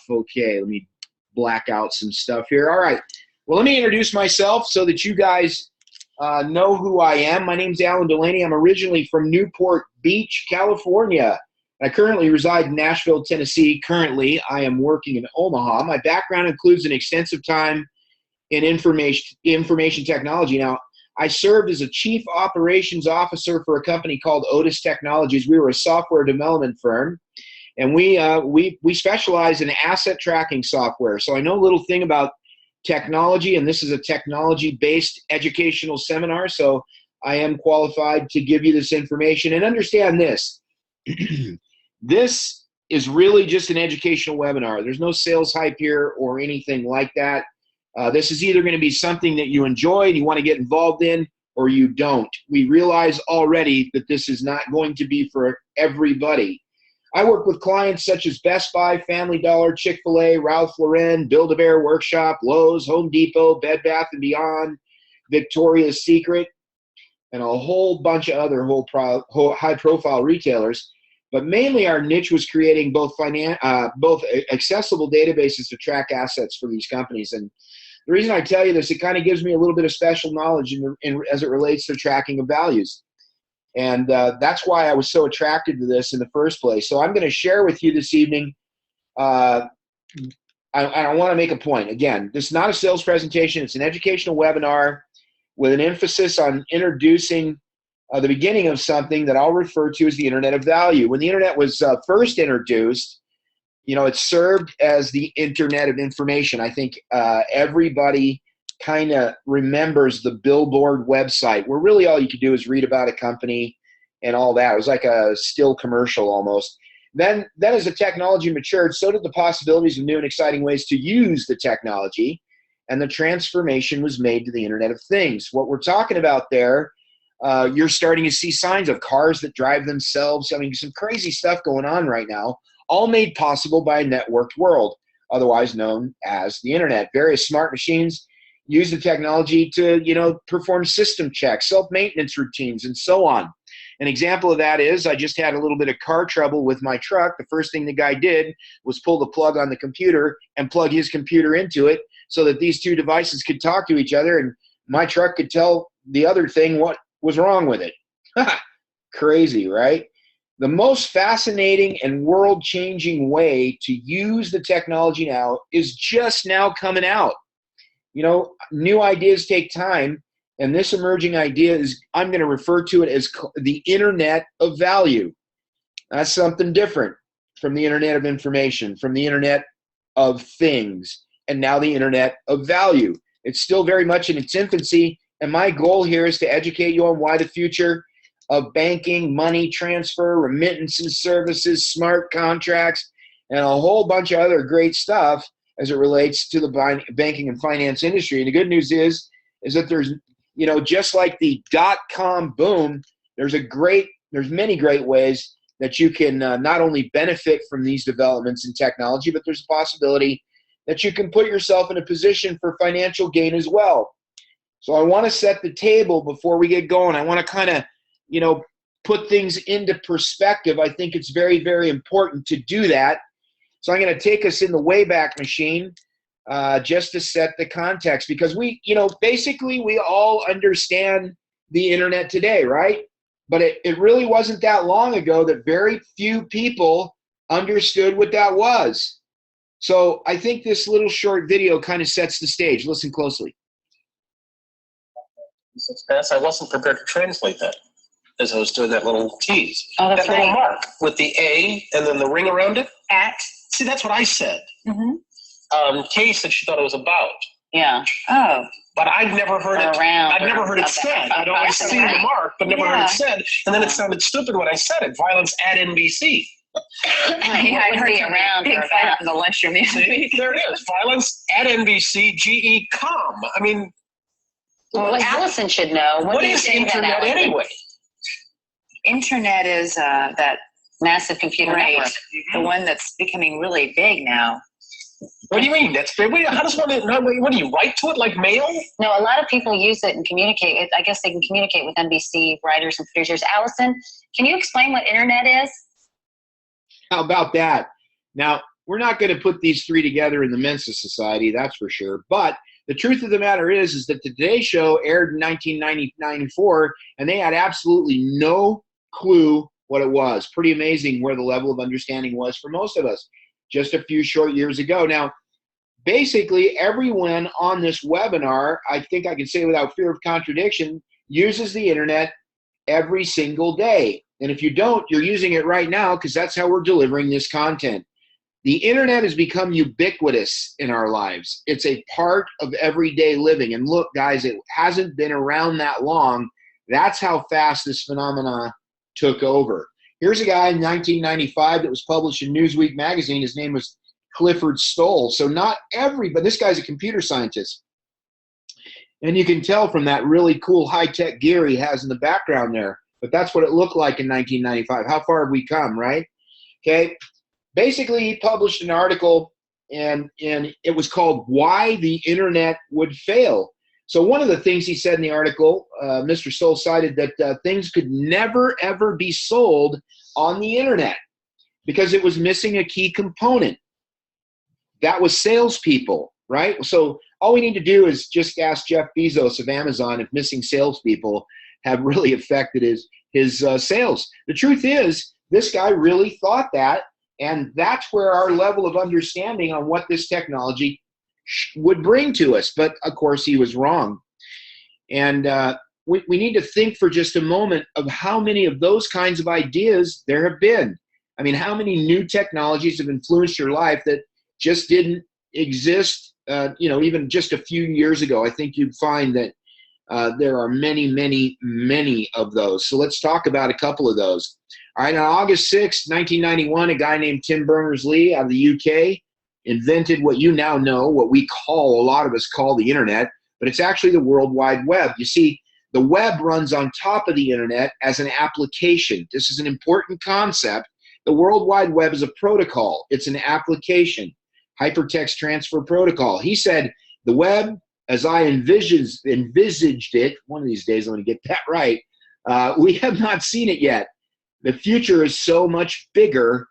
Okay, let me black out some stuff here. All right. Well, let me introduce myself so that you guys know who I am. My name's Alan Delaney. I'm originally from Newport Beach, California. I currently reside in Nashville, Tennessee. Currently, I am working in Omaha. My background includes an extensive time in information technology. Now, I served as a chief operations officer for a company called Otis Technologies. We were a software development firm, and we specialize in asset tracking software. So I know a little thing about technology, and this is a technology-based educational seminar, so I am qualified to give you this information. And understand this, this is really just an educational webinar. There's no sales hype here or anything like that. This is either going to be something that you enjoy and you want to get involved in, or you don't. We realize already that this is not going to be for everybody. I work with clients such as Best Buy, Family Dollar, Chick-fil-A, Ralph Lauren, Build-A-Bear Workshop, Lowe's, Home Depot, Bed Bath & Beyond, Victoria's Secret, and a whole bunch of other high-profile retailers. But mainly our niche was creating both accessible databases to track assets for these companies. And the reason I tell you this, it kind of gives me a little bit of special knowledge as it relates to tracking of values. And that's why I was so attracted to this in the first place. So I'm going to share with you this evening. I want to make a point. Again, this is not a sales presentation. It's an educational webinar with an emphasis on introducing the beginning of something that I'll refer to as the Internet of Value. When the Internet was first introduced, you know, it served as the Internet of Information. I think everybody kind of remembers the Billboard website, where really all you could do is read about a company and all that. It was like a still commercial almost. Then as the technology matured, so did the possibilities of new and exciting ways to use the technology, and the transformation was made to the Internet of Things. What we're talking about there, you're starting to see signs of cars that drive themselves. I mean, some crazy stuff going on right now, all made possible by a networked world, otherwise known as the Internet. Various smart machines use the technology to, you know, perform system checks, self-maintenance routines, and so on. An example of that is I just had a little bit of car trouble with my truck. The first thing the guy did was pull the plug on the computer and plug his computer into it so that these two devices could talk to each other, and my truck could tell the other thing what was wrong with it. Crazy, right? The most fascinating and world-changing way to use the technology now is just now coming out. You know, new ideas take time, and this emerging idea is, I'm going to refer to it as the Internet of Value. That's something different from the Internet of Information, from the Internet of Things, and now the Internet of Value. It's still very much in its infancy, and my goal here is to educate you on why the future of banking, money transfer, remittances, services, smart contracts, and a whole bunch of other great stuff as it relates to the banking and finance industry. And the good news is that there's, you know, just like the dot-com boom, there's many great ways that you can not only benefit from these developments in technology, but there's a possibility that you can put yourself in a position for financial gain as well. So I want to set the table before we get going. I want to kind of, you know, put things into perspective. I think it's very, very important to do that. So I'm going to take us in the Wayback Machine just to set the context, because basically we all understand the Internet today, right? But it really wasn't that long ago that very few people understood what that was. So I think this little short video kind of sets the stage. Listen closely. I wasn't prepared to translate that as I was doing that little tease. Oh, that's that right. little mark with the A and then the ring around it. At. See, that's what I said. Mm-hmm. Kay said she thought it was about. Yeah. Oh. But I've never heard it. Around. I've never heard it said. I'd always seen the mark, but never heard it said. And then it sounded stupid when I said it. Violence at NBC. I heard you around big fight in the lunchroom. See, there it is. Violence at NBC. GE.com. I mean, well, Allison should know. What is internet anyway? Internet is that massive computer network, the one that's becoming really big now. What do you mean? That's big? How does one? What do you write to it like mail? No, a lot of people use it and communicate. I guess they can communicate with NBC writers and producers. Allison, can you explain what internet is? How about that? Now, we're not going to put these three together in the Mensa Society, that's for sure. But the truth of the matter is that the Today Show aired in 1994, and they had absolutely no clue what it was. Pretty amazing where the level of understanding was for most of us just a few short years ago. Now, basically, everyone on this webinar, I think I can say without fear of contradiction, uses the internet every single day. And if you don't, you're using it right now, because that's how we're delivering this content. The internet has become ubiquitous in our lives. It's a part of everyday living. And look, guys, it hasn't been around that long. That's how fast this phenomena took over. Here's a guy in 1995 that was published in Newsweek magazine. His name was Clifford Stoll. So not but this guy's a computer scientist. And you can tell from that really cool high-tech gear he has in the background there. But that's what it looked like in 1995. How far have we come, right? Okay. Basically, he published an article, and it was called Why the Internet Would Fail. So one of the things he said in the article, Mr. Stoll cited that things could never, ever be sold on the internet because it was missing a key component. That was salespeople, right? So all we need to do is just ask Jeff Bezos of Amazon if missing salespeople have really affected his sales. The truth is, this guy really thought that, and that's where our level of understanding on what this technology would bring to us. But, of course, he was wrong. And we need to think for just a moment of how many of those kinds of ideas there have been. I mean, how many new technologies have influenced your life that just didn't exist, even just a few years ago? I think you'd find that there are many, many, many of those. So let's talk about a couple of those. All right, on August 6, 1991, a guy named Tim Berners-Lee out of the UK invented what you now know, what a lot of us call the internet, but it's actually the World Wide Web. You see, the web runs on top of the internet as an application. This is an important concept. The World Wide Web is a protocol. It's an application, hypertext transfer protocol. He said, the web, as I envisaged it, one of these days I'm going to get that right, we have not seen it yet. The future is so much bigger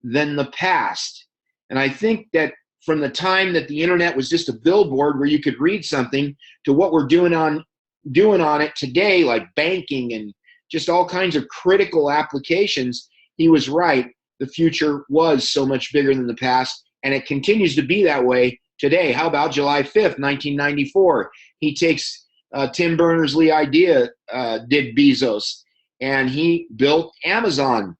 than the past. And I think that from the time that the internet was just a billboard where you could read something to what we're doing on it today, like banking and just all kinds of critical applications, he was right. The future was so much bigger than the past, and it continues to be that way today. How about July 5th, 1994? He takes Tim Berners-Lee idea, did Bezos, and he built Amazon,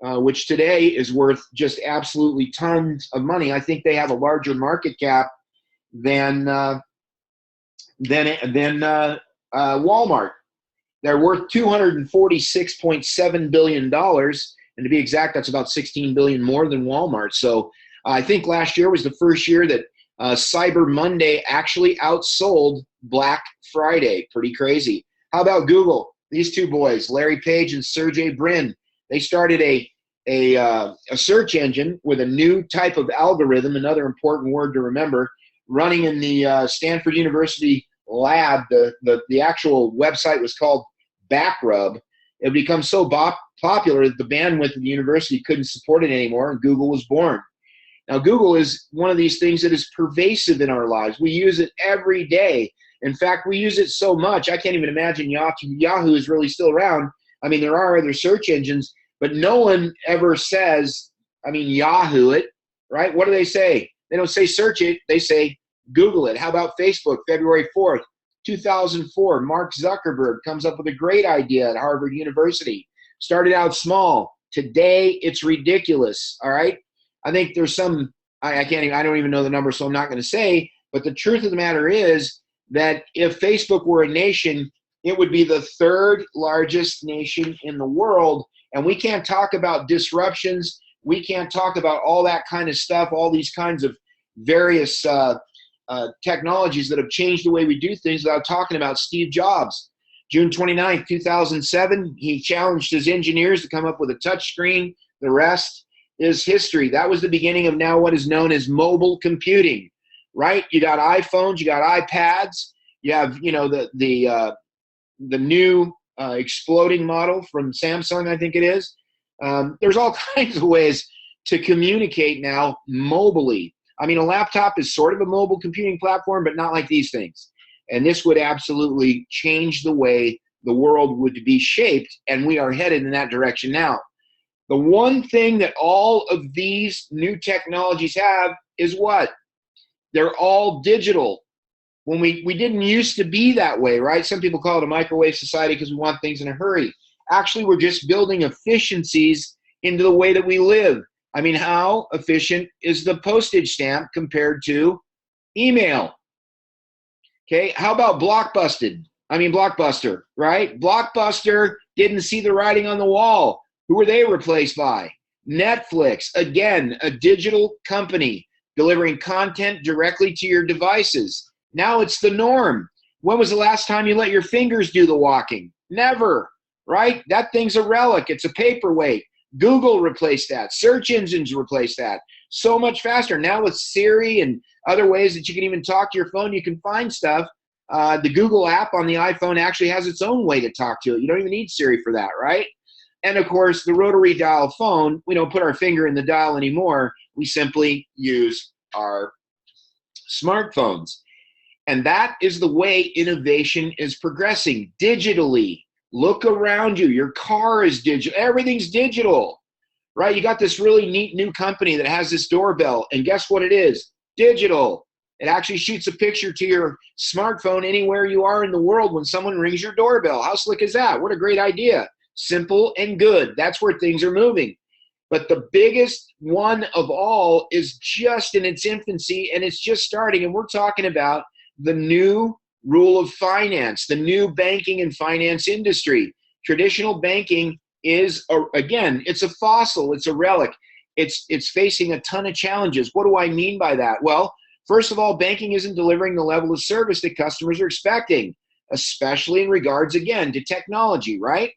which today is worth just absolutely tons of money. I think they have a larger market cap than Walmart. They're worth $246.7 billion, and to be exact, that's about $16 billion more than Walmart. So I think last year was the first year that Cyber Monday actually outsold Black Friday. Pretty crazy. How about Google? These two boys, Larry Page and Sergey Brin, they started a search engine with a new type of algorithm, another important word to remember, running in the Stanford University lab. The actual website was called Backrub. It had become so popular that the bandwidth of the university couldn't support it anymore, and Google was born. Now, Google is one of these things that is pervasive in our lives. We use it every day. In fact, we use it so much, I can't even imagine Yahoo is really still around. I mean, there are other search engines, but no one ever says, Yahoo it, right? What do they say? They don't say search it. They say Google it. How about Facebook? February 4th, 2004, Mark Zuckerberg comes up with a great idea at Harvard University. Started out small. Today, it's ridiculous, all right? I think there's some, I don't even know the number, so I'm not going to say, but the truth of the matter is that if Facebook were a nation, it would be the third largest nation in the world. And we can't talk about disruptions. We can't talk about all that kind of stuff, all these kinds of various technologies that have changed the way we do things without talking about Steve Jobs. June 29th, 2007, he challenged his engineers to come up with a touch screen. The rest is history. That was the beginning of now what is known as mobile computing, right? You got iPhones, you got iPads, you have, the new exploding model from Samsung, I think it is. There's all kinds of ways to communicate now mobily. I mean, a laptop is sort of a mobile computing platform, but not like these things. And this would absolutely change the way the world would be shaped, and we are headed in that direction now. The one thing that all of these new technologies have is what? They're all digital. When we didn't used to be that way, right? Some people call it a microwave society because we want things in a hurry. Actually, we're just building efficiencies into the way that we live. I mean, how efficient is the postage stamp compared to email? Okay, how about Blockbuster, right? Blockbuster didn't see the writing on the wall. Who were they replaced by? Netflix, again, a digital company delivering content directly to your devices. Now it's the norm. When was the last time you let your fingers do the walking? Never, right? That thing's a relic. It's a paperweight. Google replaced that. Search engines replaced that. So much faster. Now with Siri and other ways that you can even talk to your phone, you can find stuff. The Google app on the iPhone actually has its own way to talk to it. You don't even need Siri for that, right? And of course, the rotary dial phone, we don't put our finger in the dial anymore. We simply use our smartphones. And that is the way innovation is progressing digitally. Look around you. Your car is digital. Everything's digital, right? You got this really neat new company that has this doorbell. And guess what it is? Digital. It actually shoots a picture to your smartphone anywhere you are in the world when someone rings your doorbell. How slick is that? What a great idea. Simple and good. That's where things are moving. But the biggest one of all is just in its infancy, and it's just starting. And we're talking about the new rule of finance, the new banking and finance industry. Traditional banking is, again, it's a fossil, it's a relic. It's facing a ton of challenges. What do I mean by that? Well, first of all, banking isn't delivering the level of service that customers are expecting, especially in regards, again, to technology, right?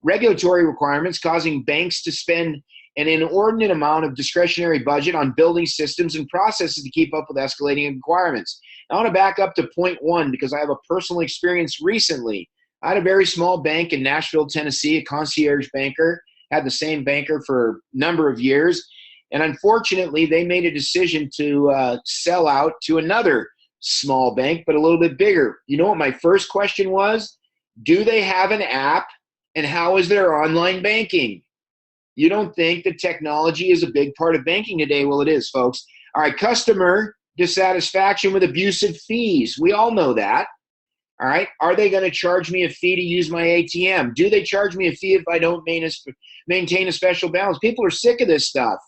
Regulatory requirements causing banks to spend an inordinate amount of discretionary budget on building systems and processes to keep up with escalating requirements. I want to back up to point one because I have a personal experience recently. I had a very small bank in Nashville, Tennessee, a concierge banker, had the same banker for a number of years. And unfortunately, they made a decision to sell out to another small bank, but a little bit bigger. You know what my first question was? Do they have an app, and how is their online banking? You don't think that technology is a big part of banking today? Well, it is, folks. All right, customer dissatisfaction with abusive fees. We all know that. All right, are they going to charge me a fee to use my ATM? Do they charge me a fee if I don't maintain a special balance? People are sick of this stuff,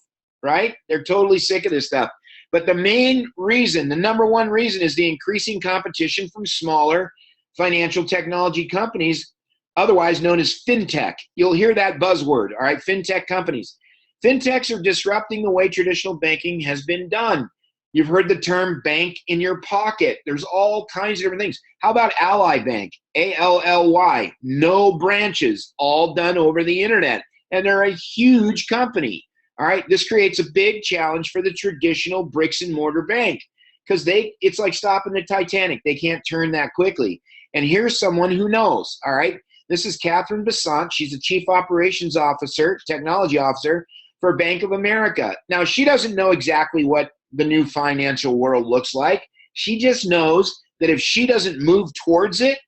right? They're totally sick of this stuff. But the main reason, the number one reason, is the increasing competition from smaller financial technology companies, otherwise known as fintech. You'll hear that buzzword, all right? Fintech companies. Fintechs are disrupting the way traditional banking has been done. You've heard the term bank in your pocket. There's all kinds of different things. How about Ally Bank? ALLY, no branches, all done over the internet. And they're a huge company. All right, this creates a big challenge for the traditional bricks and mortar bank because it's like stopping the Titanic. They can't turn that quickly. And here's someone who knows, all right? This is Catherine Besant. She's a chief operations officer, technology officer for Bank of America. Now, she doesn't know exactly what the new financial world looks like. She just knows that if she doesn't move towards it,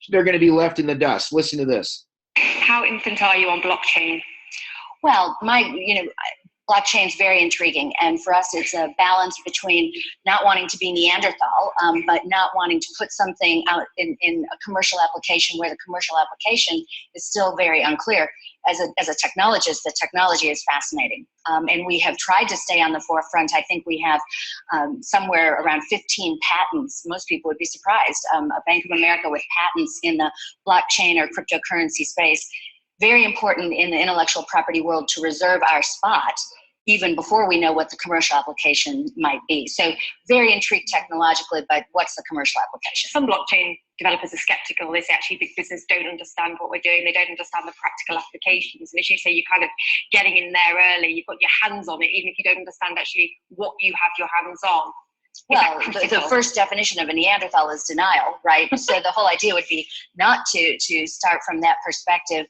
they're going to be left in the dust. Listen to this. How infant are you on blockchain? Well, blockchain's very intriguing, and for us it's a balance between not wanting to be Neanderthal, but not wanting to put something out in a commercial application where the commercial application is still very unclear. As a technologist, the technology is fascinating, and we have tried to stay on the forefront. I think we have somewhere around 15 patents. Most people would be surprised. A Bank of America with patents in the blockchain or cryptocurrency space. Very important in the intellectual property world to reserve our spot even before we know what the commercial application might be. So very intrigued technologically, but what's the commercial application? Some blockchain developers are skeptical. They say actually big business don't understand what we're doing. They don't understand the practical applications. And as you say, you're kind of getting in there early. You've got your hands on it, even if you don't understand actually what you have your hands on. Well, the first definition of a Neanderthal is denial, right? So the whole idea would be not to start from that perspective.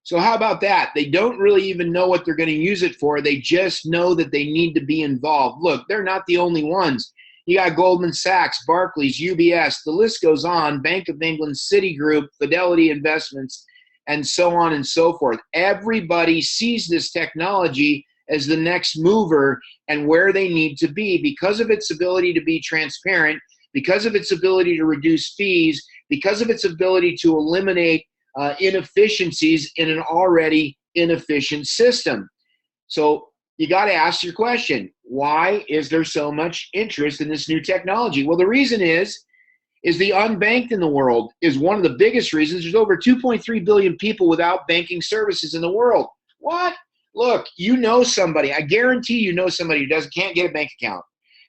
So how about that? They don't really even know what they're going to use it for. They just know that they need to be involved. Look, they're not the only ones. You got Goldman Sachs, Barclays, UBS, the list goes on, Bank of England, Citigroup, Fidelity Investments, and so on and so forth. Everybody sees this technology as the next mover and where they need to be because of its ability to be transparent, because of its ability to reduce fees, because of its ability to eliminate inefficiencies in an already inefficient system. So you got to ask your question, why is there so much interest in this new technology? Well, the reason is the unbanked in the world is one of the biggest reasons. There's over 2.3 billion people without banking services in the world. What? Look, you know somebody, I guarantee you know somebody who can't get a bank account.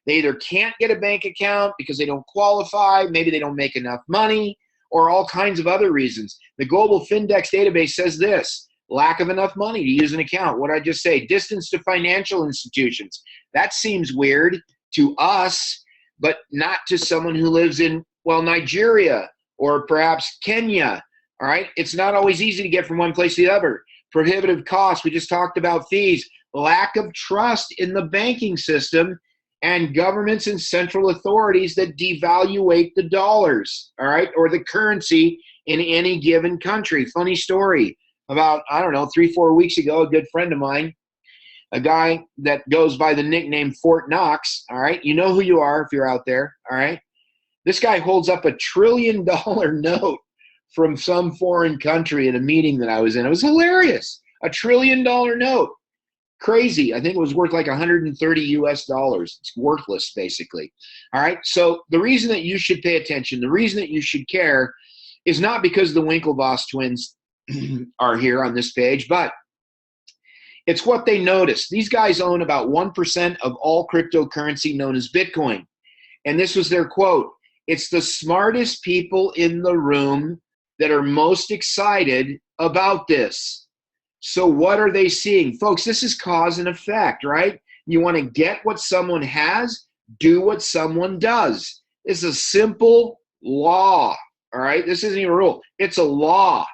They either can't get a bank account because they don't qualify, maybe they don't make enough money, or all kinds of other reasons. The Global Findex database says this: lack of enough money to use an account. What did I just say? Distance to financial institutions. That seems weird to us, but not to someone who lives in, well, Nigeria or perhaps Kenya. All right. It's not always easy to get from one place to the other. Prohibitive costs. We just talked about fees. Lack of trust in the banking system and governments and central authorities that devaluate the dollars, all right, or the currency in any given country. Funny story about, I don't know, 3-4 weeks ago, a good friend of mine, a guy that goes by the nickname Fort Knox, all right, you know who you are if you're out there, all right. This guy holds up $1 trillion note from some foreign country at a meeting that I was in. It was hilarious. $1 trillion note. Crazy. I think it was worth like 130 US dollars. It's worthless, basically. All right. So the reason that you should pay attention, the reason that you should care is not because the Winklevoss twins are here on this page, but it's what they noticed. These guys own about 1% of all cryptocurrency known as Bitcoin. And this was their quote: "It's the smartest people in the room that are most excited about this." So what are they seeing? Folks, this is cause and effect, right? You want to get what someone has, do what someone does. It's a simple law, all right? This isn't even a rule. It's a law,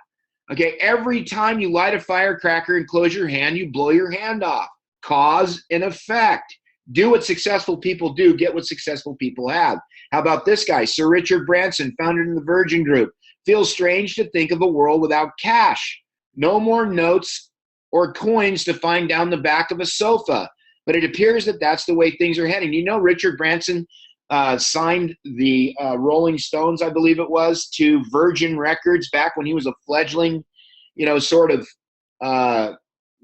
okay? Every time you light a firecracker and close your hand, you blow your hand off. Cause and effect. Do what successful people do. Get what successful people have. How about this guy, Sir Richard Branson, founder of the Virgin Group? Feels strange to think of a world without cash. No more notes or coins to find down the back of a sofa. But it appears that that's the way things are heading. You know, Richard Branson signed the Rolling Stones, I believe it was, to Virgin Records back when he was a fledgling, you know, sort of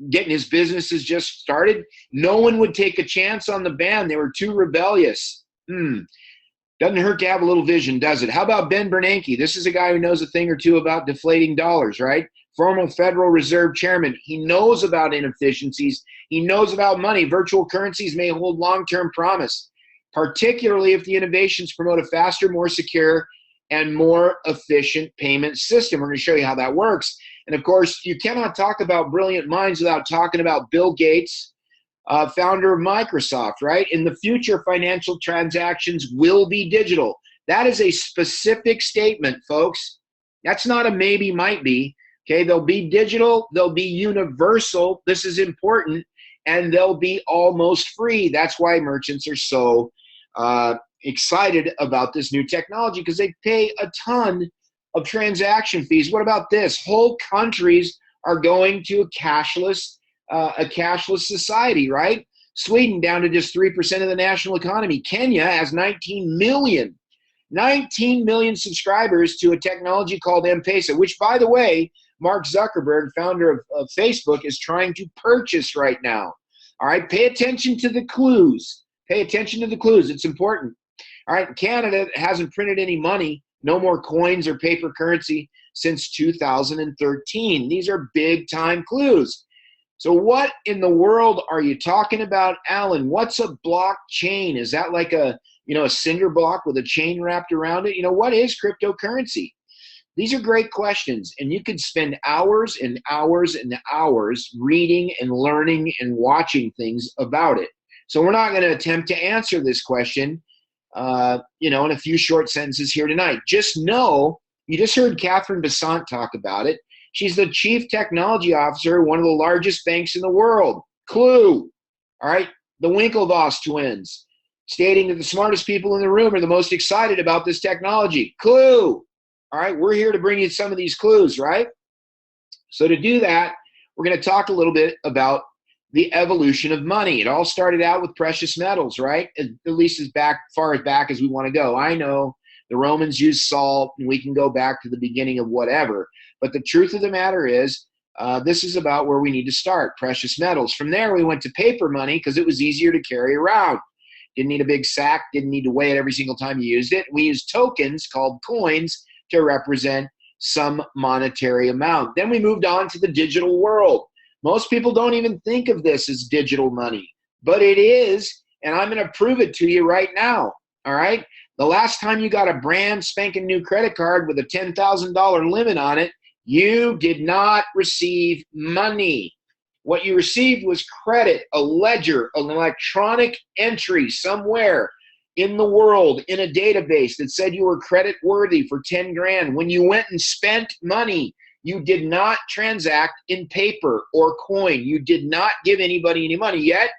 getting his businesses just started. No one would take a chance on the band. They were too rebellious. Doesn't hurt to have a little vision, does it? How about Ben Bernanke? This is a guy who knows a thing or two about deflating dollars, right? Former Federal Reserve Chairman. He knows about inefficiencies. He knows about money. Virtual currencies may hold long-term promise, particularly if the innovations promote a faster, more secure, and more efficient payment system. We're going to show you how that works. And of course, you cannot talk about brilliant minds without talking about Bill Gates, founder of Microsoft, right? In the future, financial transactions will be digital. That is a specific statement, folks. That's not a maybe, might be. Okay, they'll be digital, they'll be universal, this is important, and they'll be almost free. That's why merchants are so excited about this new technology, because they pay a ton of transaction fees. What about this? Whole countries are going to a cashless society, right? Sweden down to just 3% of the national economy. Kenya has 19 million subscribers to a technology called M-Pesa, which, by the way, Mark Zuckerberg, founder of Facebook, is trying to purchase right now. All right, pay attention to the clues. Pay attention to the clues. It's important. All right, Canada hasn't printed any money, no more coins or paper currency since 2013. These are big time clues. So what in the world are you talking about, Alan? What's a blockchain? Is that like a cinder block with a chain wrapped around it? What is cryptocurrency? These are great questions, and you could spend hours and hours and hours reading and learning and watching things about it. So we're not going to attempt to answer this question, in a few short sentences here tonight. Just know, you just heard Catherine Besant talk about it. She's the chief technology officer of one of the largest banks in the world. Clue. All right. The Winklevoss twins, stating that the smartest people in the room are the most excited about this technology. Clue. All right. We're here to bring you some of these clues, right? So to do that, we're going to talk a little bit about the evolution of money. It all started out with precious metals, right? At least as far back as we want to go. I know the Romans used salt, and we can go back to the beginning of whatever. But the truth of the matter is, this is about where we need to start, precious metals. From there, we went to paper money because it was easier to carry around. Didn't need a big sack, didn't need to weigh it every single time you used it. We used tokens called coins to represent some monetary amount. Then we moved on to the digital world. Most people don't even think of this as digital money, but it is, and I'm going to prove it to you right now, all right? The last time you got a brand spanking new credit card with a $10,000 limit on it, you did not receive money. What you received was credit, a ledger, an electronic entry somewhere in the world in a database that said you were credit worthy for 10 grand. When you went and spent money, you did not transact in paper or coin. You did not give anybody any money. Yet,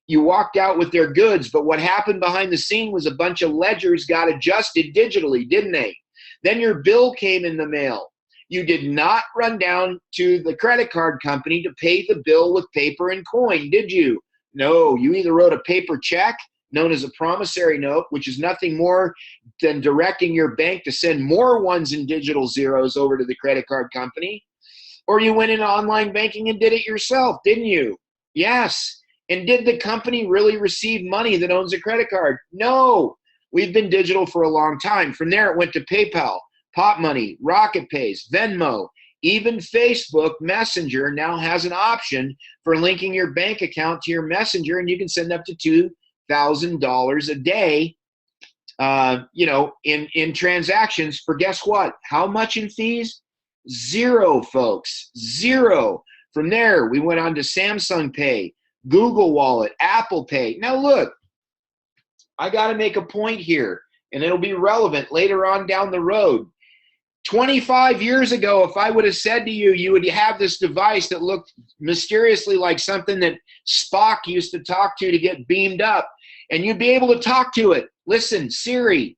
you walked out with their goods. But what happened behind the scene was a bunch of ledgers got adjusted digitally, didn't they? Then your bill came in the mail. You did not run down to the credit card company to pay the bill with paper and coin, did you? No, you either wrote a paper check, known as a promissory note, which is nothing more than directing your bank to send more ones and digital zeros over to the credit card company, or you went into online banking and did it yourself, didn't you? Yes. And did the company really receive money that owns a credit card? No. We've been digital for a long time. From there, it went to PayPal, Pop Money, Rocket Pays, Venmo. Even Facebook Messenger now has an option for linking your bank account to your Messenger, and you can send up to $2,000 a day, in transactions for guess what? How much in fees? Zero, folks. Zero. From there, we went on to Samsung Pay, Google Wallet, Apple Pay. Now look, I got to make a point here, and it'll be relevant later on down the road. 25 years ago, if I would have said to you, you would have this device that looked mysteriously like something that Spock used to talk to get beamed up, and you'd be able to talk to it. Listen, Siri,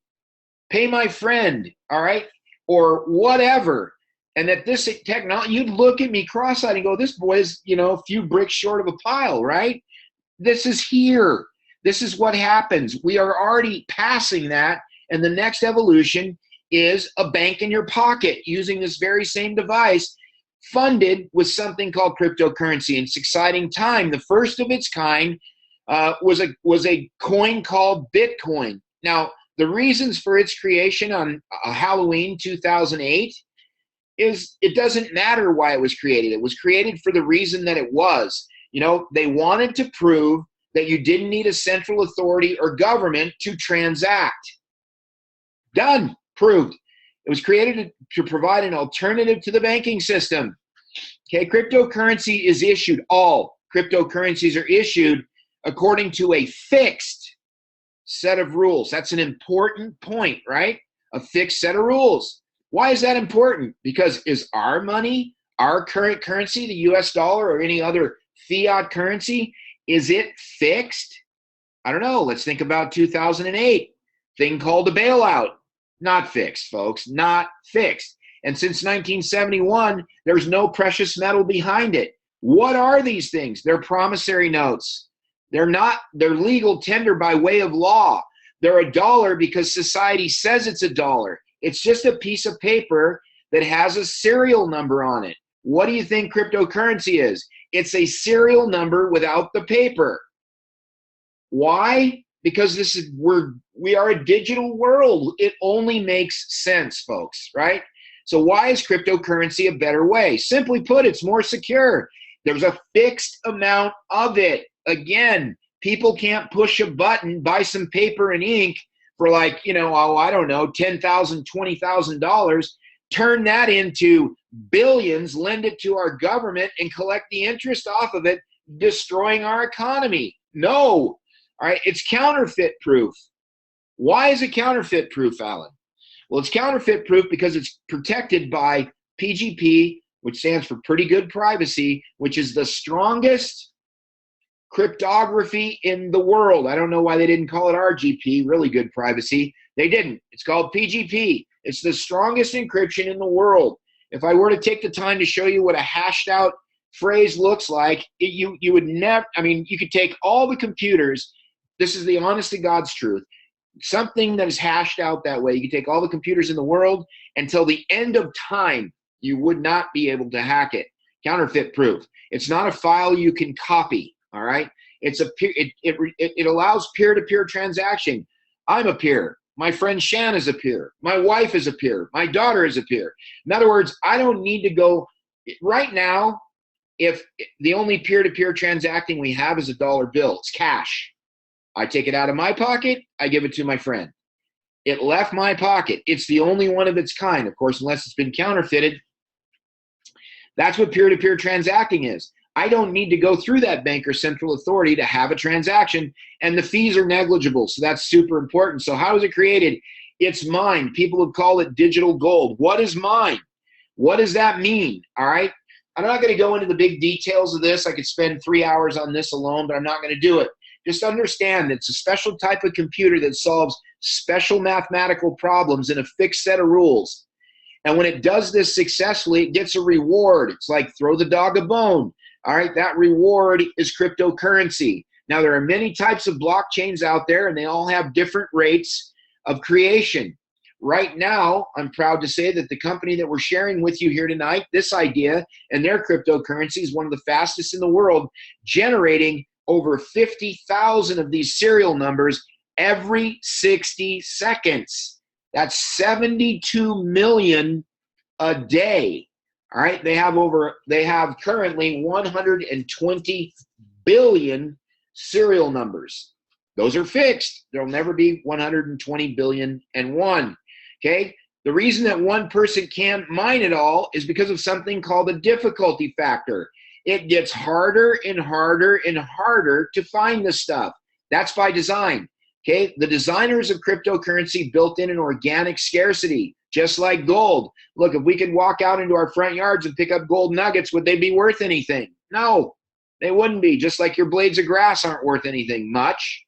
pay my friend, all right? Or whatever. And that this technology, you'd look at me cross-eyed and go, this boy is, a few bricks short of a pile, right? This is here. This is what happens. We are already passing that, and the next evolution is a bank in your pocket using this very same device, funded with something called cryptocurrency. And it's exciting time. The first of its kind was a coin called Bitcoin. Now, the reasons for its creation on Halloween 2008 is it doesn't matter why it was created. It was created for the reason that it was. They wanted to prove that you didn't need a central authority or government to transact. Done. Proved. It was created to provide an alternative to the banking system. Okay, cryptocurrency is issued. All cryptocurrencies are issued according to a fixed set of rules. That's an important point, right? A fixed set of rules. Why is that important? Because is our money, our current currency, the US dollar or any other fiat currency, is it fixed? I don't know. Let's think about 2008. Thing called a bailout. Not fixed, folks. Not fixed. And since 1971, there's no precious metal behind it. What are these things? They're promissory notes. They're legal tender by way of law. They're a dollar because society says it's a dollar. It's just a piece of paper that has a serial number on it. What do you think cryptocurrency is? It's a serial number without the paper. Why? Because we are a digital world. It only makes sense, folks, right? So why is cryptocurrency a better way? Simply put, it's more secure. There's a fixed amount of it. Again, people can't push a button, buy some paper and ink for $10,000, $20,000, turn that into billions, lend it to our government, and collect the interest off of it, destroying our economy. No. All right, it's counterfeit proof. Why is it counterfeit proof, Alan? Well, it's counterfeit proof because it's protected by PGP, which stands for pretty good privacy, which is the strongest cryptography in the world. I don't know why they didn't call it RGP, really good privacy. They didn't. It's called PGP. It's the strongest encryption in the world. If I were to take the time to show you what a hashed out phrase looks like, you would never, I mean, you could take all the computers, this is the honest to God's truth, something that is hashed out that way, you could take all the computers in the world, until the end of time, you would not be able to hack it. Counterfeit proof. It's not a file you can copy, all right? It allows peer-to-peer transaction. I'm a peer. My friend Shan is a peer. My wife is a peer. My daughter is a peer. In other words, I don't need to go, right now, if the only peer-to-peer transacting we have is a dollar bill, it's cash. I take it out of my pocket, I give it to my friend. It left my pocket. It's the only one of its kind, of course, unless it's been counterfeited. That's what peer-to-peer transacting is. I don't need to go through that bank or central authority to have a transaction, and the fees are negligible, so that's super important. So how is it created? It's mine. People have called it digital gold. What is mine? What does that mean? All right? I'm not going to go into the big details of this. I could spend 3 hours on this alone, but I'm not going to do it. Just understand it's a special type of computer that solves special mathematical problems in a fixed set of rules. And when it does this successfully, it gets a reward. It's like throw the dog a bone. All right, that reward is cryptocurrency. Now, there are many types of blockchains out there, and they all have different rates of creation. Right now, I'm proud to say that the company that we're sharing with you here tonight, this idea and their cryptocurrency is one of the fastest in the world, generating over 50,000 of these serial numbers every 60 seconds. That's 72 million a day. All right, they have currently 120 billion serial numbers. Those are fixed. There'll never be 120 billion and one. Okay? The reason that one person can't mine it all is because of something called the difficulty factor. It gets harder and harder and harder to find this stuff. That's by design. Okay? The designers of cryptocurrency built in an organic scarcity, just like gold. Look, if we could walk out into our front yards and pick up gold nuggets, would they be worth anything? No, they wouldn't be. Just like your blades of grass aren't worth anything much.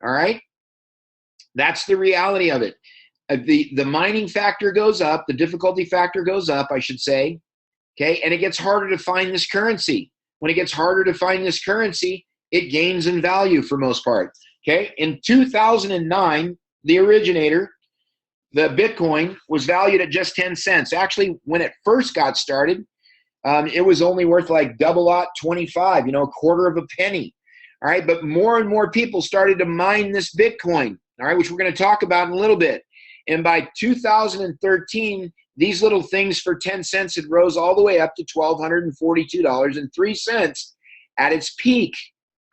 All right? That's the reality of it. The mining factor goes up, the difficulty factor goes up, I should say. Okay, and it gets harder to find this currency. When it gets harder to find this currency, it gains in value for most part. Okay, in 2009, the originator, the Bitcoin, was valued at just 10 cents. Actually, when it first got started, it was only worth like $0.25, a quarter of a penny. All right, but more and more people started to mine this Bitcoin, all right, which we're going to talk about in a little bit. And by 2013, these little things for 10 cents had rose all the way up to $1,242.03 at its peak.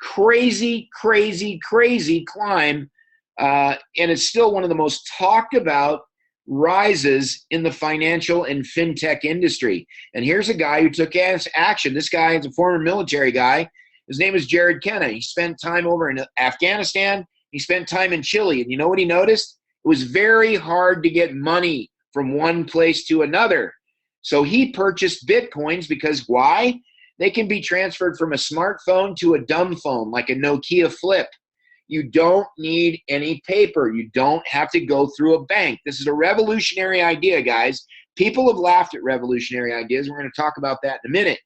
Crazy, crazy, crazy climb. And it's still one of the most talked about rises in the financial and fintech industry. And here's a guy who took action. This guy is a former military guy. His name is Kenneth. He spent time over in Afghanistan. He spent time in Chile. And you know what he noticed? It was very hard to get money from one place to another. So he purchased Bitcoins because why? They can be transferred from a smartphone to a dumb phone, like a Nokia Flip. You don't need any paper. You don't have to go through a bank. This is a revolutionary idea, guys. People have laughed at revolutionary ideas. We're going to talk about that in a minute.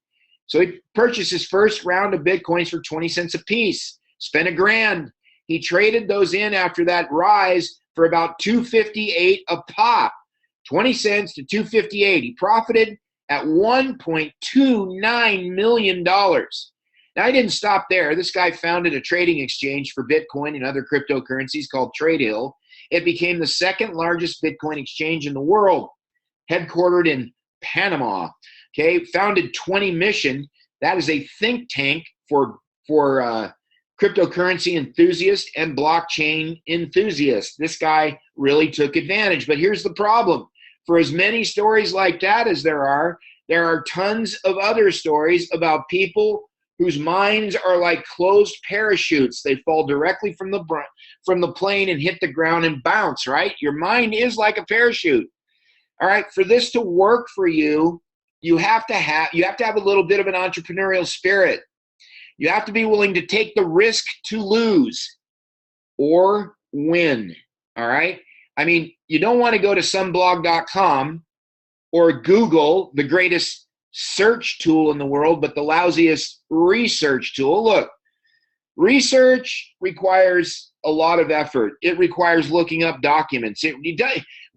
So he purchased his first round of Bitcoins for 20 cents a piece, spent $1,000. He traded those in after that rise for about $2.58 a pop, 20 cents to $2.58. He profited at $1.29 million. Now, he didn't stop there. This guy founded a trading exchange for Bitcoin and other cryptocurrencies called TradeHill. It became the second largest Bitcoin exchange in the world, headquartered in Panama. Okay, founded 20 Mission. That is a think tank for cryptocurrency enthusiasts and blockchain enthusiasts. This guy really took advantage. But here's the problem. For as many stories like that as there are tons of other stories about people whose minds are like closed parachutes. They fall directly from the plane and hit the ground and bounce, right? Your mind is like a parachute. All right, for this to work for you, you have to have a little bit of an entrepreneurial spirit. You have to be willing to take the risk to lose or win. All right. I mean, you don't want to go to someblog.com or Google, the greatest search tool in the world, but the lousiest research tool. Look, research requires a lot of effort. It requires looking up documents.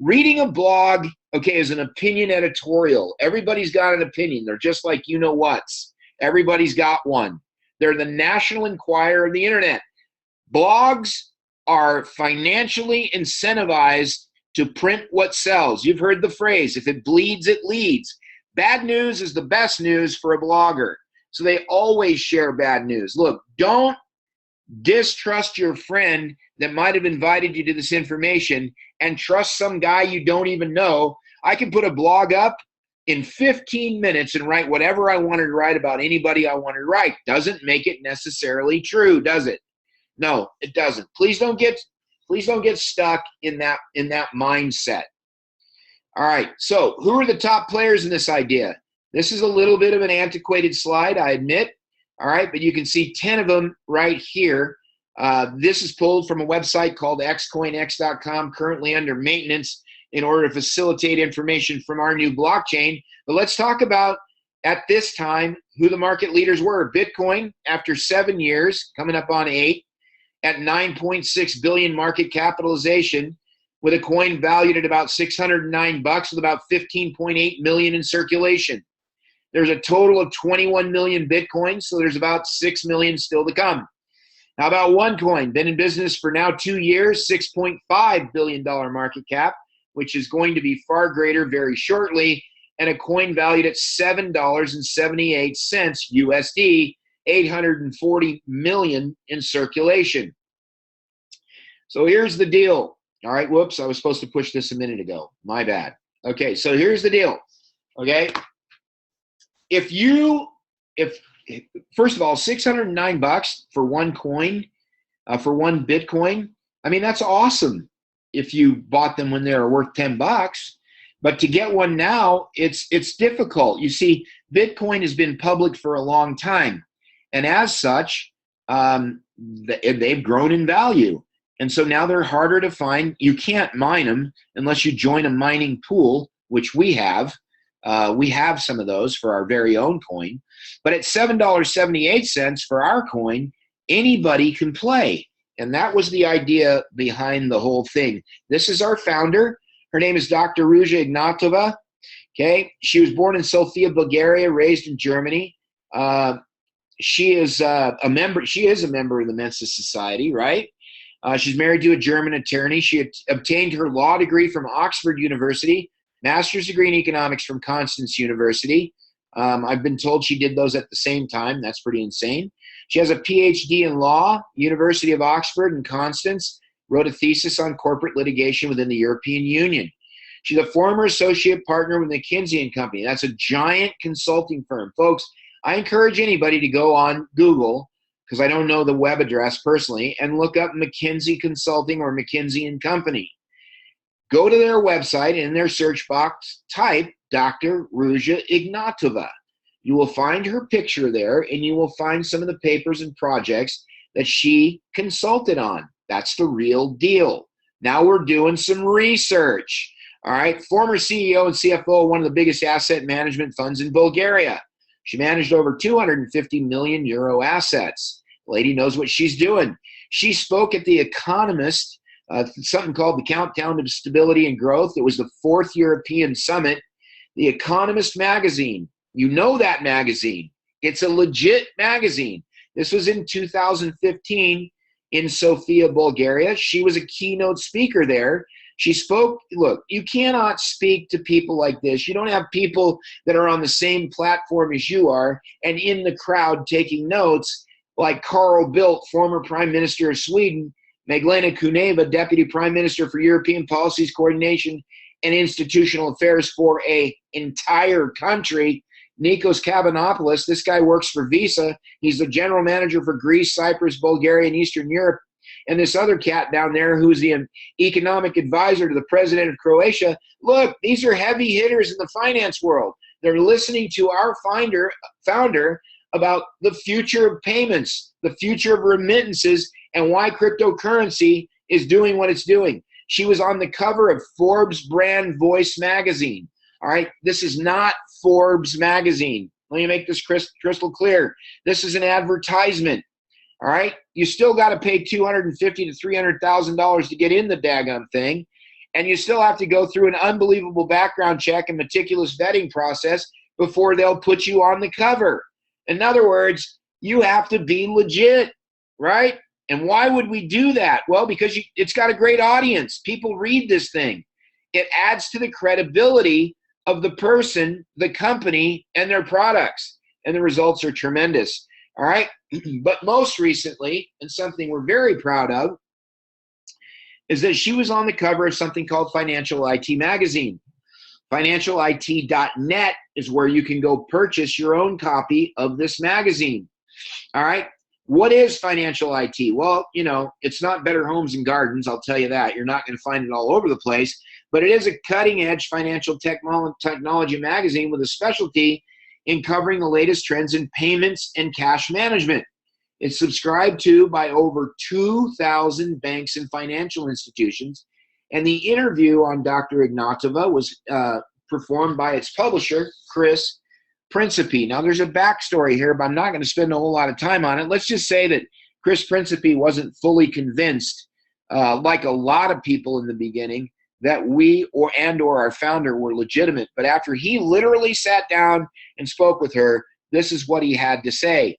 Reading a blog, okay, is an opinion editorial. Everybody's got an opinion. They're just like you-know-whats. Everybody's got one. They're the National Enquirer of the internet. Blogs are financially incentivized to print what sells. You've heard the phrase, if it bleeds, it leads. Bad news is the best news for a blogger. So they always share bad news. Look, don't distrust your friend that might have invited you to this information and trust some guy you don't even know. I can put a blog up in 15 minutes and write whatever I wanted to write about anybody I wanted to write. Doesn't make it necessarily true, does it? No, it doesn't. Please don't get stuck in that mindset. All right, so who are the top players in this idea? This is a little bit of an antiquated slide, I admit. All right, but you can see 10 of them right here. This is pulled from a website called xcoinx.com, currently under maintenance in order to facilitate information from our new blockchain. But let's talk about, at this time, who the market leaders were. Bitcoin, after 7 years, coming up on 8, at 9.6 billion market capitalization, with a coin valued at about $609 with about 15.8 million in circulation. There's a total of 21 million Bitcoins, so there's about 6 million still to come. How about OneCoin? Been in business for now 2 years, $6.5 billion market cap, which is going to be far greater very shortly, and a coin valued at $7.78 USD, 840 million in circulation. So here's the deal. All right, whoops, I was supposed to push this a minute ago. My bad. Okay, so here's the deal. Okay, if first of all, $609 for one coin, for one Bitcoin, I mean, that's awesome if you bought them when they were worth $10. But to get one now, it's difficult. You see, Bitcoin has been public for a long time, and as such, they've grown in value. And so now they're harder to find. You can't mine them unless you join a mining pool, which we have. We have some of those for our very own coin. But at $7.78 for our coin, anybody can play. And that was the idea behind the whole thing. This is our founder. Her name is Dr. Ruja Ignatova. Okay, she was born in Sofia, Bulgaria, raised in Germany. She is a member. She is a member of the Mensa Society, right? She's married to a German attorney. She obtained her law degree from Oxford University, master's degree in economics from Constance University. I've been told she did those at the same time. That's pretty insane. She has a PhD in law, University of Oxford and Constance, wrote a thesis on corporate litigation within the European Union. She's a former associate partner with McKinsey & Company. That's a giant consulting firm. Folks, I encourage anybody to go on Google, because I don't know the web address personally, and look up McKinsey Consulting or McKinsey & Company. Go to their website, and in their search box, type Dr. Ruja Ignatova. You will find her picture there, and you will find some of the papers and projects that she consulted on. That's the real deal. Now we're doing some research. All right, former CEO and CFO of one of the biggest asset management funds in Bulgaria. She managed over 250 million euro assets. The lady knows what she's doing. She spoke at The Economist, something called the Countdown to Stability and Growth. It was the 4th European Summit. The Economist magazine. You know that magazine. It's a legit magazine. This was in 2015 in Sofia, Bulgaria. She was a keynote speaker there. She spoke, look, you cannot speak to people like this. You don't have people that are on the same platform as you are and in the crowd taking notes like Carl Bildt, former Prime Minister of Sweden, Magdalena Kuneva, Deputy Prime Minister for European Policies Coordination and Institutional Affairs for an entire country, Nikos Kabanopoulos. This guy works for Visa. He's the general manager for Greece, Cyprus, Bulgaria, and Eastern Europe. And this other cat down there who's the economic advisor to the president of Croatia. Look, these are heavy hitters in the finance world. They're listening to our founder about the future of payments, the future of remittances, and why cryptocurrency is doing what it's doing. She was on the cover of Forbes Brand Voice magazine. All right, this is not Forbes magazine. Let me make this crystal clear. This is an advertisement. All right, you still got to pay $250,000 to $300,000 to get in the daggone thing, and you still have to go through an unbelievable background check and meticulous vetting process before they'll put you on the cover. In other words, you have to be legit, right? And why would we do that? Well, because it's got a great audience. People read this thing. It adds to the credibility of the person, the company, and their products, and the results are tremendous. All right, but most recently, and something we're very proud of, is that she was on the cover of something called Financial IT Magazine. FinancialIT.net is where you can go purchase your own copy of this magazine. All right, what is Financial IT? Well, you know, it's not Better Homes and Gardens, I'll tell you that. You're not going to find it all over the place, but it is a cutting-edge financial technology magazine with a specialty in covering the latest trends in payments and cash management. It's subscribed to by over 2,000 banks and financial institutions, and the interview on Dr. Ignatova was performed by its publisher, Chris Principe. Now, there's a backstory here, but I'm not going to spend a whole lot of time on it. Let's just say that Chris Principe wasn't fully convinced, like a lot of people in the beginning, that we or our founder were legitimate. But after he literally sat down and spoke with her, this is what he had to say.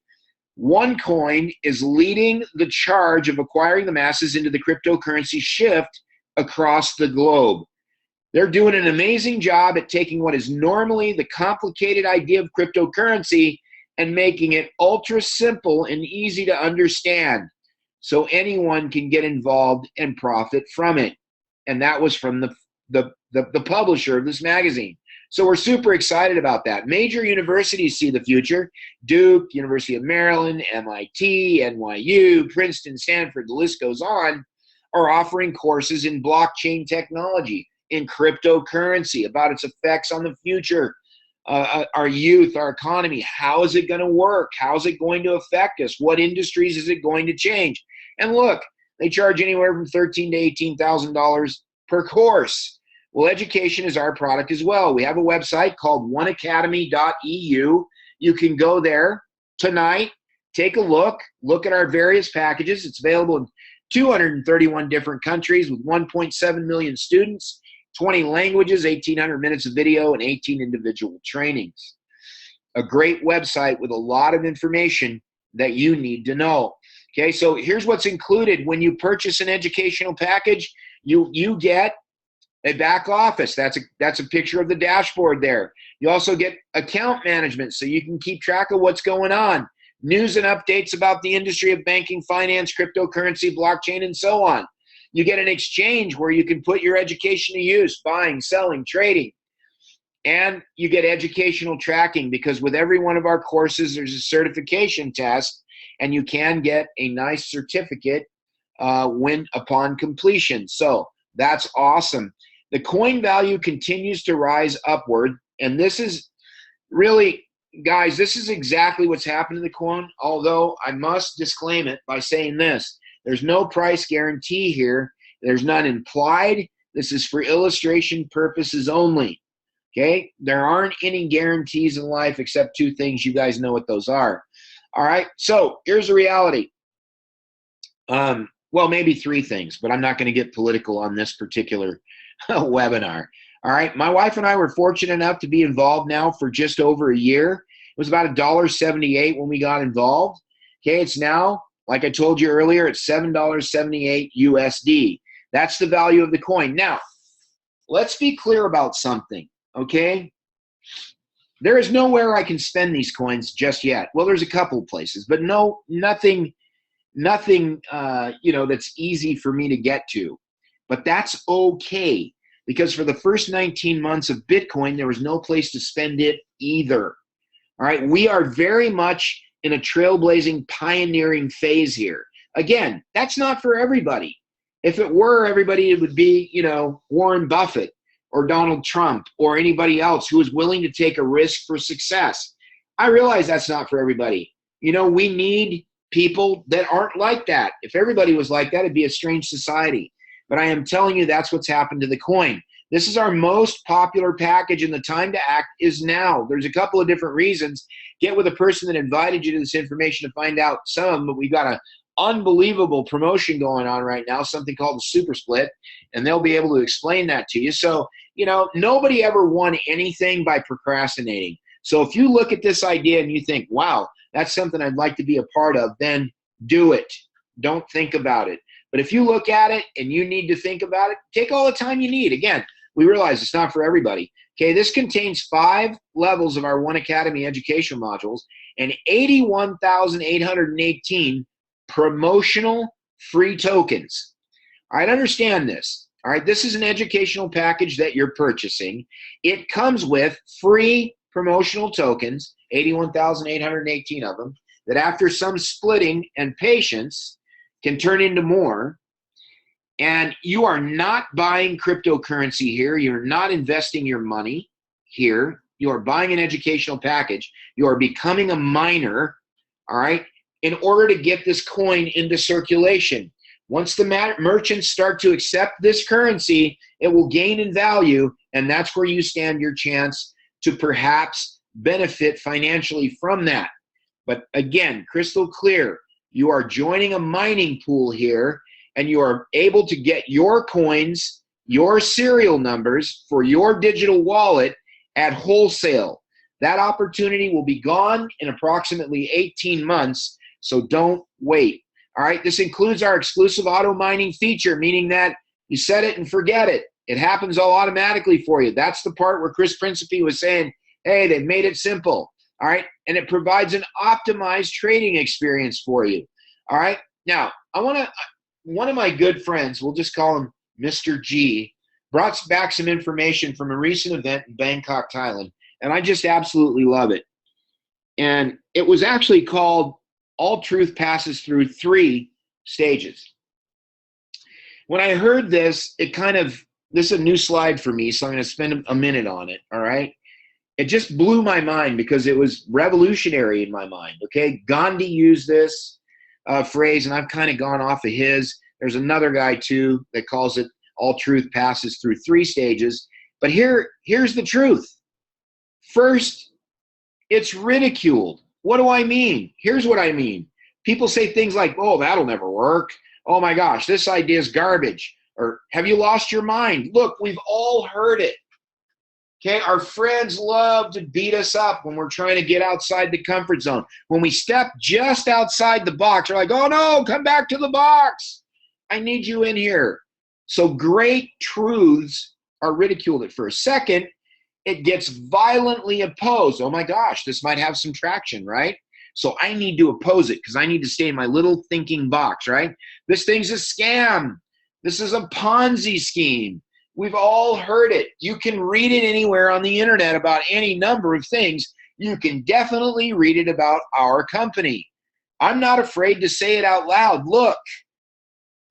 OneCoin is leading the charge of acquiring the masses into the cryptocurrency shift across the globe. They're doing an amazing job at taking what is normally the complicated idea of cryptocurrency and making it ultra simple and easy to understand so anyone can get involved and profit from it. And that was from the publisher of this magazine. So we're super excited about that. Major universities see the future. Duke, University of Maryland, MIT, NYU, Princeton, Stanford, the list goes on, are offering courses in blockchain technology, in cryptocurrency, about its effects on the future, our youth, our economy. How is it going to work? How is it going to affect us? What industries is it going to change? And look, they charge anywhere from $13,000 to $18,000 per course. Well, education is our product as well. We have a website called oneacademy.eu. You can go there tonight, take a look at our various packages. It's available in 231 different countries with 1.7 million students, 20 languages, 1,800 minutes of video, and 18 individual trainings. A great website with a lot of information that you need to know. Okay, so here's what's included when you purchase an educational package. You get a back office. That's a picture of the dashboard there. You also get account management so you can keep track of what's going on. News and updates about the industry of banking, finance, cryptocurrency, blockchain, and so on. You get an exchange where you can put your education to use, buying, selling, trading. And you get educational tracking because with every one of our courses, there's a certification test, and you can get a nice certificate when upon completion. So that's awesome. The coin value continues to rise upward, and this is really, guys, this is exactly what's happened to the coin, although I must disclaim it by saying this. There's no price guarantee here. There's none implied. This is for illustration purposes only, okay? There aren't any guarantees in life except two things. You guys know what those are. All right, so here's the reality. Well, maybe three things, but I'm not going to get political on this particular webinar. All right, my wife and I were fortunate enough to be involved now for just over a year. It was about $1.78 when we got involved. Okay, it's now, like I told you earlier, it's $7.78 USD. That's the value of the coin. Now, let's be clear about something, okay? There is nowhere I can spend these coins just yet. Well, there's a couple places, but nothing that's easy for me to get to. But that's okay, because for the first 19 months of Bitcoin, there was no place to spend it either. All right, we are very much in a trailblazing, pioneering phase here. Again, that's not for everybody. If it were everybody, it would be, Warren Buffett. or Donald Trump or anybody else who is willing to take a risk for success. I realize that's not for everybody. You know, we need people that aren't like that. If everybody was like that, it'd be a strange society. But I am telling you, that's what's happened to the coin. This is our most popular package, and the time to act is now. There's a couple of different reasons. Get with a person that invited you to this information to find out some, but we've got an unbelievable promotion going on right now, something called the Super Split, and they'll be able to explain that to you. So, you know, nobody ever won anything by procrastinating. So if you look at this idea and you think, wow, that's something I'd like to be a part of, then do it. Don't think about it. But if you look at it and you need to think about it, take all the time you need. Again, we realize it's not for everybody. Okay, this contains 5 levels of our One Academy educational modules and 81,818 promotional free tokens. All right, understand this. All right, this is an educational package that you're purchasing. It comes with free promotional tokens, 81,818 of them, that after some splitting and patience can turn into more. And you are not buying cryptocurrency here. You're not investing your money here. You are buying an educational package. You are becoming a miner, all right, in order to get this coin into circulation. Once the merchants start to accept this currency, it will gain in value, and that's where you stand your chance to perhaps benefit financially from that. But again, crystal clear, you are joining a mining pool here, and you are able to get your coins, your serial numbers for your digital wallet at wholesale. That opportunity will be gone in approximately 18 months, so don't wait. All right, this includes our exclusive auto mining feature, meaning that you set it and forget it. It happens all automatically for you. That's the part where Chris Principe was saying, hey, they've made it simple. All right, and it provides an optimized trading experience for you. All right, now one of my good friends, we'll just call him Mr. G, brought back some information from a recent event in Bangkok, Thailand, and I just absolutely love it. And it was actually called All Truth Passes Through 3 Stages. When I heard this, this is a new slide for me, so I'm going to spend a minute on it, all right? It just blew my mind because it was revolutionary in my mind, okay? Gandhi used this phrase, and I've kind of gone off of his. There's another guy, too, that calls it All Truth Passes Through 3 Stages. But here's the truth. First, it's ridiculed. What do I mean? Here's what I mean. People say things like, oh, that'll never work. Oh, my gosh, this idea is garbage. Or have you lost your mind? Look, we've all heard it. Okay, our friends love to beat us up when we're trying to get outside the comfort zone. When we step just outside the box, they're like, oh no, come back to the box. I need you in here. So great truths are ridiculed at first. Second, it gets violently opposed. Oh my gosh, this might have some traction, right? So I need to oppose it because I need to stay in my little thinking box, right? This thing's a scam. This is a Ponzi scheme. We've all heard it. You can read it anywhere on the internet about any number of things. You can definitely read it about our company. I'm not afraid to say it out loud. Look,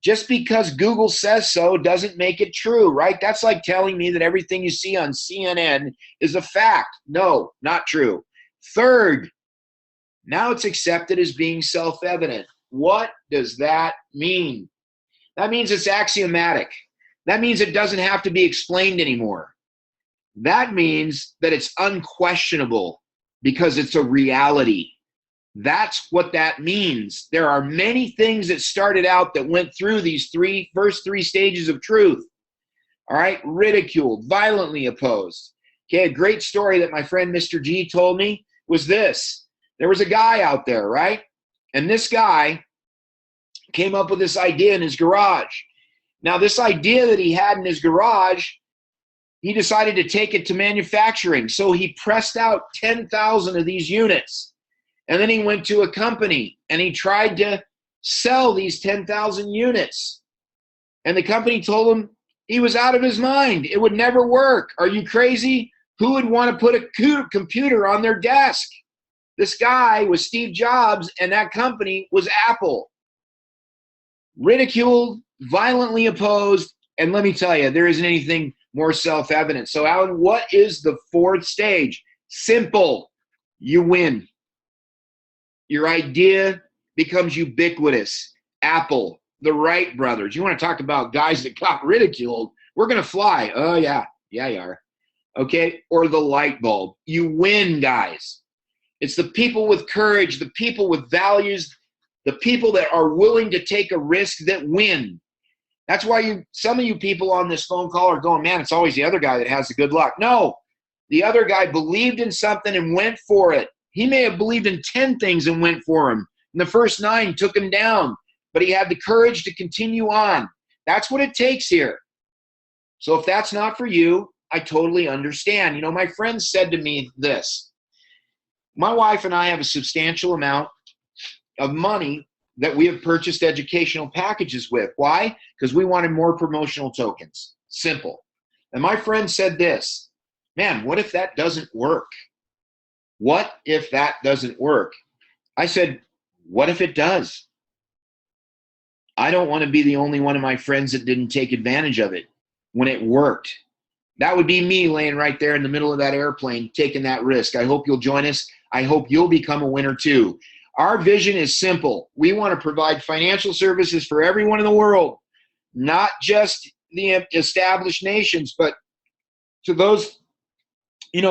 just because Google says so doesn't make it true, right? That's like telling me that everything you see on CNN is a fact. No, not true. Third, now it's accepted as being self-evident. What does that mean? That means it's axiomatic. That means it doesn't have to be explained anymore. That means that it's unquestionable because it's a reality. That's what that means. There are many things that started out that went through these first three stages of truth. All right, ridiculed, violently opposed. Okay, a great story that my friend Mr. G told me was this. There was a guy out there, right? And this guy came up with this idea in his garage. Now, this idea that he had in his garage, he decided to take it to manufacturing. So he pressed out 10,000 of these units. And then he went to a company and he tried to sell these 10,000 units. And the company told him he was out of his mind. It would never work. Are you crazy? Who would want to put a computer on their desk? This guy was Steve Jobs and that company was Apple. Ridiculed, violently opposed, and let me tell you, there isn't anything more self-evident. So, Alan, what is the fourth stage? Simple. You win. Your idea becomes ubiquitous. Apple, the Wright brothers. You want to talk about guys that got ridiculed? We're going to fly. Oh, yeah. Yeah, you are. Okay? Or the light bulb. You win, guys. It's the people with courage, the people with values, the people that are willing to take a risk that win. That's why some of you people on this phone call are going, man, it's always the other guy that has the good luck. No, the other guy believed in something and went for it. He may have believed in 10 things and went for him. And the first 9 took him down, but he had the courage to continue on. That's what it takes here. So if that's not for you, I totally understand. You know, my friend said to me this. My wife and I have a substantial amount of money that we have purchased educational packages with. Why? Because we wanted more promotional tokens. Simple. And my friend said this, man, what if that doesn't work? What if that doesn't work? I said, what if it does? I don't want to be the only one of my friends that didn't take advantage of it when it worked. That would be me laying right there in the middle of that airplane taking that risk. I hope you'll join us. I hope you'll become a winner too. Our vision is simple. We want to provide financial services for everyone in the world, not just the established nations, but to those,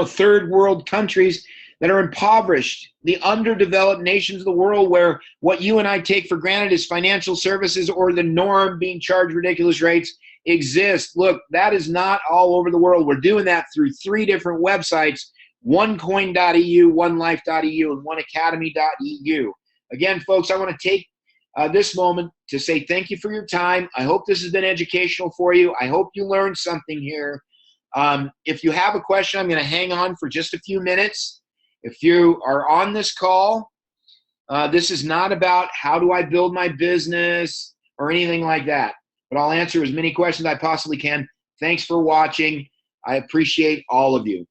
third world countries that are impoverished, the underdeveloped nations of the world where what you and I take for granted is financial services or the norm being charged ridiculous rates exist. Look, that is not all over the world. We're doing that through 3 different websites, onecoin.eu, onelife.eu, and oneacademy.eu. Again, folks, I want to take this moment to say thank you for your time. I hope this has been educational for you. I hope you learned something here. If you have a question, I'm going to hang on for just a few minutes. If you are on this call, this is not about how do I build my business or anything like that, but I'll answer as many questions I possibly can. Thanks for watching. I appreciate all of you.